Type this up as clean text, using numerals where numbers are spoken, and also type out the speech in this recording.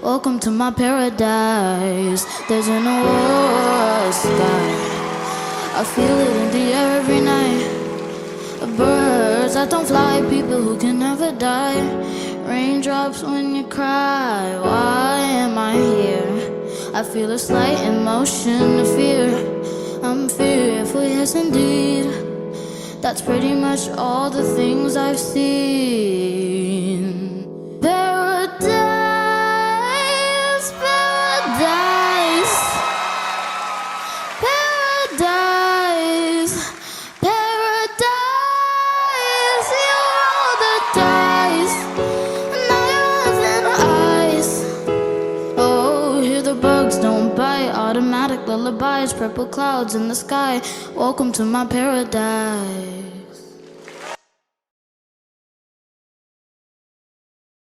Welcome to my paradise. There's an aurora sky. I feel it in the air every night. Birds that don't fly, people who can never die. Raindrops when you cry. Why am I here? I feel a slight emotion of fear. I'm fearful, yes indeed. That's pretty much all the things I've seen. Paradise, paradise, paradise, paradise. You roll the dice, now you're within eyes. Oh, hear the bugs don't bite. Automatic lullabies, purple clouds in the sky. Welcome to my paradise.